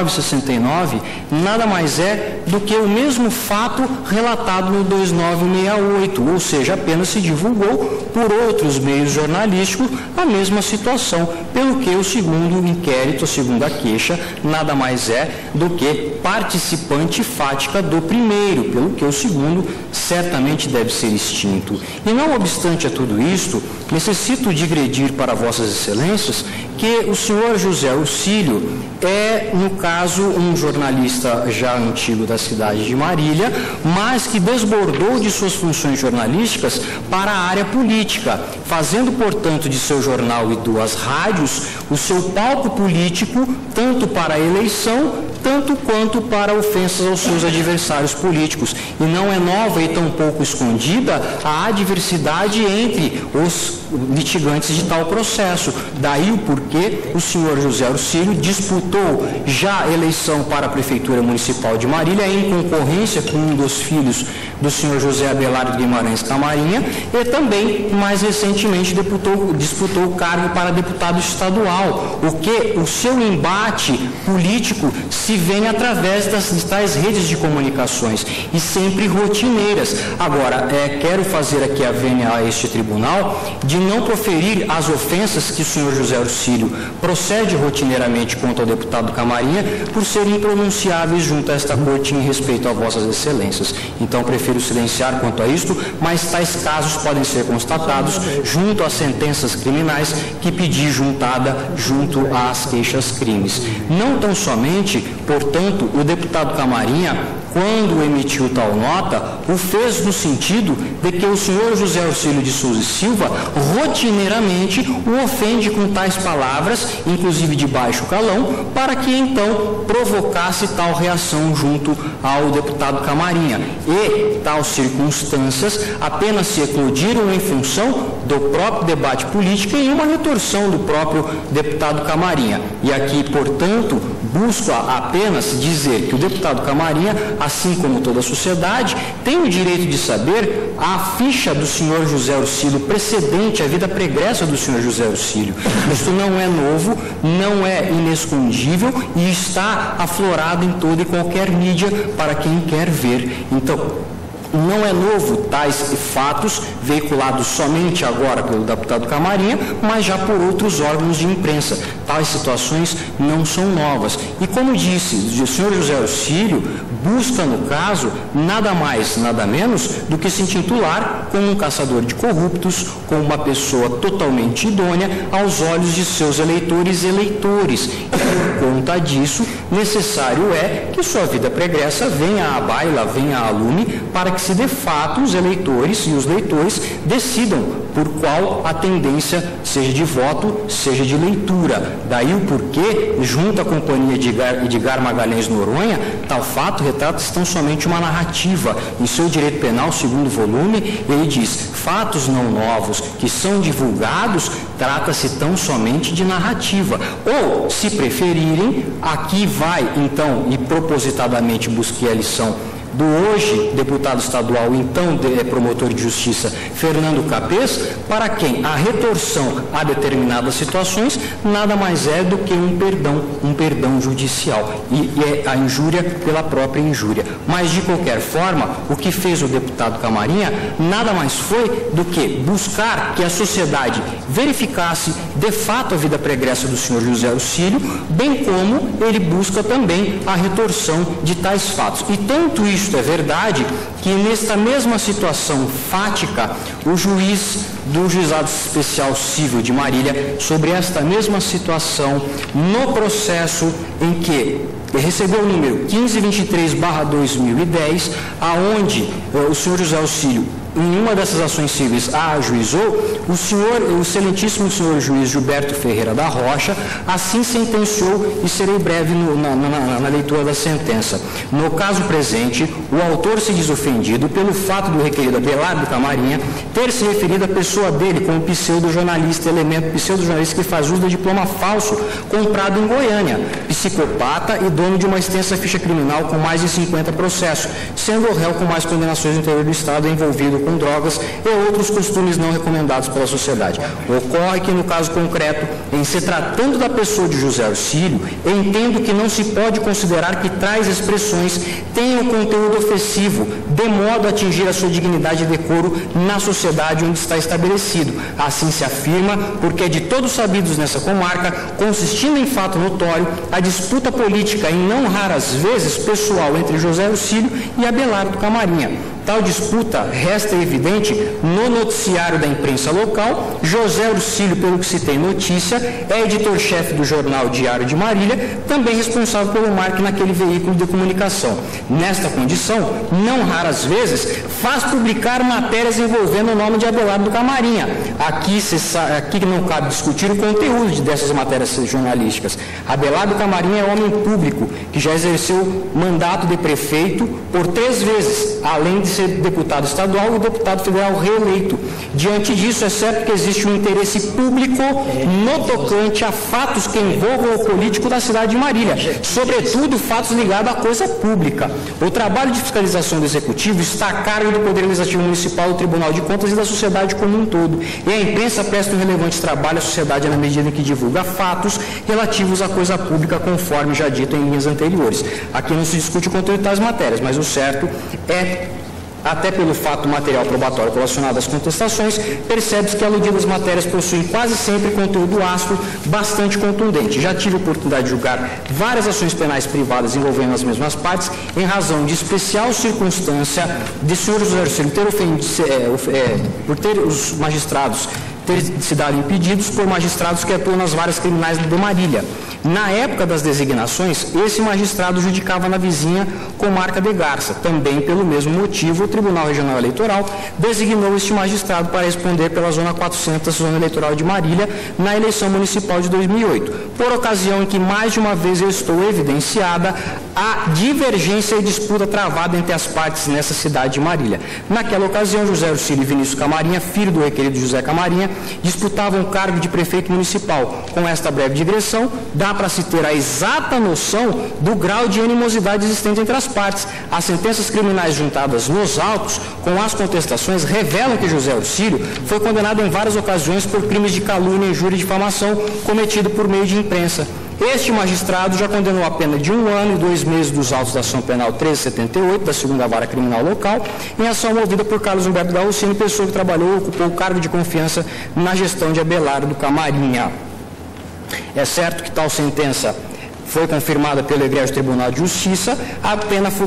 969 nada mais é do que o mesmo fato relatado no 2968, ou seja, apenas se divulgou por outros meios jornalísticos a mesma situação, pelo que o segundo inquérito, a segunda queixa, nada mais é do que participante fática do primeiro, pelo que o segundo certamente deve ser extinto. E não obstante a tudo isto, necessito digredir para vossas excelências que o senhor José Auxílio é, no caso, um jornalista já antigo da cidade de Marília, mas que desbordou de suas funções jornalísticas para a área política, fazendo, portanto, de seu jornal e duas rádios o seu palco político, tanto para a eleição, tanto quanto para ofensas aos seus adversários políticos. E não é nova e tampouco escondida a adversidade entre os litigantes de tal processo. Daí o porquê o senhor José Auxílio disputou já a eleição para a Prefeitura Municipal de Marília em concorrência com um dos filhos do senhor José Abelardo Guimarães Camarinha e também, mais recentemente, disputou o cargo para deputado estadual, o que o seu embate político se vem através das tais redes de comunicações e sempre rotineiras. Agora, quero fazer aqui a vênia a este tribunal de não proferir as ofensas que o senhor José Auxílio procede rotineiramente contra o deputado Camarinha por serem impronunciáveis junto a esta corte em respeito a vossas excelências. Então, prefiro silenciar quanto a isto, mas tais casos podem ser constatados junto às sentenças criminais que pedi juntada junto às queixas-crimes. Não tão somente, portanto, o deputado Camarinha, quando emitiu tal nota, o fez no sentido de que o senhor José Auxílio de Souza e Silva rotineiramente o ofende com tais palavras, inclusive de baixo calão, para que então provocasse tal reação junto ao deputado Camarinha. E tais circunstâncias apenas se eclodiram em função do próprio debate político e em uma retorção do próprio deputado Camarinha. E aqui, portanto, busco apenas dizer que o deputado Camarinha, assim como toda a sociedade, tem o direito de saber a ficha do senhor José Auxílio precedente à vida pregressa do senhor José Auxílio. Isto não é novo, não é inescondível e está aflorado em toda e qualquer mídia para quem quer ver. Então, não é novo tais fatos veiculados somente agora pelo deputado Camarinha, mas já por outros órgãos de imprensa. Tais situações não são novas. E como disse, o senhor José Auxílio busca, no caso, nada mais, nada menos do que se intitular como um caçador de corruptos, como uma pessoa totalmente idônea aos olhos de seus eleitores e eleitores. E por conta disso, necessário é que sua vida pregressa venha à baila, venha à lume, para que se de fato os eleitores e os leitores decidam por qual a tendência, seja de voto, seja de leitura. Daí o porquê, junto à companhia de Edgar Magalhães Noronha, tal fato retrata tão somente uma narrativa. Em seu direito penal, segundo volume, ele diz: fatos não novos que são divulgados, trata-se tão somente de narrativa. Ou, se preferirem, aqui vai, então, e propositadamente busquei a lição do hoje deputado estadual, então promotor de justiça, Fernando Capês, para quem a retorção a determinadas situações nada mais é do que um perdão judicial, e é a injúria pela própria injúria. Mas, de qualquer forma, o que fez o deputado Camarinha nada mais foi do que buscar que a sociedade verificasse de fato a vida pregressa do senhor José Auxílio, bem como ele busca também a retorção de tais fatos. E tanto isto é verdade que, nesta mesma situação fática, o juiz do Juizado Especial Civil de Marília, sobre esta mesma situação, no processo em que recebeu o número 1523/2010, aonde o senhor José Auxílio, em uma dessas ações cíveis, a ajuizou, o excelentíssimo senhor juiz Gilberto Ferreira da Rocha assim sentenciou, e serei breve na leitura da sentença. No caso presente, o autor se diz ofendido pelo fato do requerido Abelardo Camarinha ter se referido à pessoa dele como pseudo-jornalista, elemento pseudo-jornalista que faz uso de diploma falso comprado em Goiânia, psicopata e dono de uma extensa ficha criminal com mais de 50 processos, sendo o réu com mais condenações no interior do Estado envolvido com drogas e outros costumes não recomendados pela sociedade. Ocorre que, no caso concreto, em se tratando da pessoa de José Orcílio, entendo que não se pode considerar que tais expressões tenham conteúdo ofensivo, de modo a atingir a sua dignidade e decoro na sociedade onde está estabelecido. Assim se afirma, porque é de todos sabidos nessa comarca, consistindo em fato notório, a disputa política, em não raras vezes pessoal, entre José Orcílio e Abelardo Camarinha. Tal disputa resta evidente no noticiário da imprensa local. José Orcílio, pelo que se tem notícia, é editor-chefe do jornal Diário de Marília, também responsável pelo marketing naquele veículo de comunicação. Nesta condição, não raras vezes, faz publicar matérias envolvendo o nome de Abelardo Camarinha. Aqui não cabe discutir o conteúdo dessas matérias jornalísticas. Abelardo Camarinha é homem público, que já exerceu mandato de prefeito por 3 vezes, além de ser deputado estadual e deputado federal reeleito. Diante disso, é certo que existe um interesse público no tocante a fatos que envolvam o político da cidade de Marília, sobretudo fatos ligados à coisa pública. O trabalho de fiscalização do Executivo está a cargo do Poder Legislativo Municipal, do Tribunal de Contas e da sociedade como um todo. E a imprensa presta um relevante trabalho à sociedade na medida em que divulga fatos relativos à coisa pública, conforme já dito em linhas anteriores. Aqui não se discute o conteúdo das matérias, mas o certo é, até pelo fato material probatório relacionado às contestações, percebe-se que aludidas matérias possuem quase sempre conteúdo áspero, bastante contundente. Já tive a oportunidade de julgar várias ações penais privadas envolvendo as mesmas partes, em razão de especial circunstância de senhor José Orcílio ter por ter os magistrados ter se dado impedidos por magistrados que atuam nas varas criminais de Marília. Na época das designações, esse magistrado judicava na vizinha comarca de Garça. Também pelo mesmo motivo, o Tribunal Regional Eleitoral designou este magistrado para responder pela Zona 400, Zona Eleitoral de Marília, na eleição municipal de 2008, por ocasião em que mais de uma vez eu estou evidenciada a divergência e disputa travada entre as partes nessa cidade de Marília. Naquela ocasião, José Orcílio e Vinícius Camarinha, filho do requerido José Camarinha, disputavam o cargo de prefeito municipal. Com esta breve digressão, dá para se ter a exata noção do grau de animosidade existente entre as partes. As sentenças criminais juntadas nos autos com as contestações revelam que José Orcílio foi condenado em várias ocasiões por crimes de calúnia, injúria e difamação cometido por meio de imprensa. Este magistrado já condenou a pena de 1 ano e 2 meses dos autos da ação penal 1378, da 2ª Vara Criminal Local, em ação movida por Carlos Humberto Gaucini, pessoa que trabalhou e ocupou o cargo de confiança na gestão de Abelardo Camarinha. É certo que tal sentença foi confirmada pelo Egrégio Tribunal de Justiça,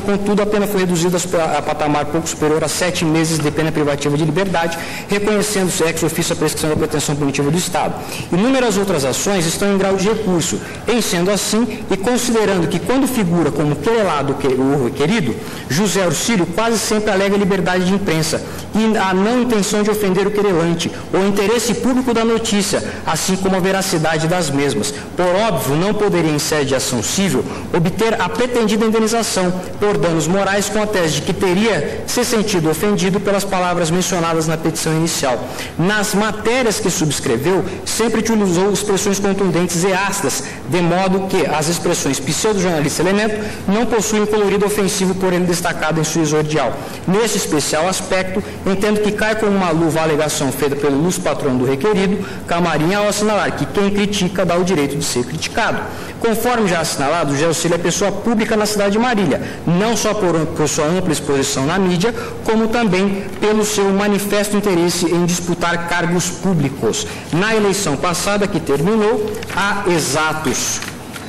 contudo, a pena foi reduzida a patamar pouco superior a 7 meses de pena privativa de liberdade, reconhecendo-se ex ofício a prescrição da pretensão punitiva do Estado. Inúmeras outras ações estão em grau de recurso. Em sendo assim, e considerando que quando figura como querelado o requerido, José Orcílio quase sempre alega liberdade de imprensa e a não intenção de ofender o querelante, o interesse público da notícia, assim como a veracidade das mesmas. Por óbvio, não poderia, em sede de ação civil, obter a pretendida indenização por danos morais com a tese de que teria se sentido ofendido pelas palavras mencionadas na petição inicial. Nas matérias que subscreveu, sempre utilizou expressões contundentes e ácidas, de modo que as expressões pseudo-jornalista elemento não possuem colorido ofensivo por ele destacado em sua exordial. Nesse especial aspecto, entendo que cai como uma luva a alegação feita pelo ilustre patrão do requerido, Camarinha, ao assinalar que quem critica dá o direito de ser criticado. Conforme já assinalado, José Orcílio é pessoa pública na cidade de Marília, não só por sua ampla exposição na mídia, como também pelo seu manifesto interesse em disputar cargos públicos. Na eleição passada, que terminou, há exatos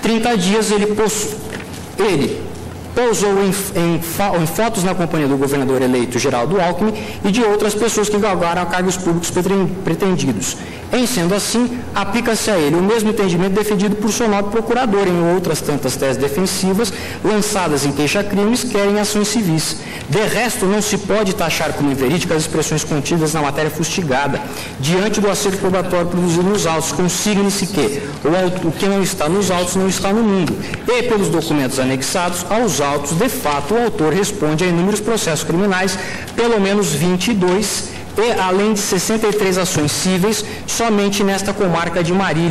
30 dias, ele pousou em fotos na companhia do governador eleito Geraldo Alckmin e de outras pessoas que galgaram a cargos públicos pretendidos. Em sendo assim, aplica-se a ele o mesmo entendimento defendido por seu nobre procurador em outras tantas teses defensivas lançadas em queixa-crimes, quer em ações civis. De resto, não se pode taxar como inverídicas as expressões contidas na matéria fustigada, diante do acerto probatório produzido nos autos, consigne-se que o que não está nos autos não está no mundo, e pelos documentos anexados aos autos, de fato, o autor responde a inúmeros processos criminais, pelo menos 22, e além de 63 ações cíveis, somente nesta comarca de Marília.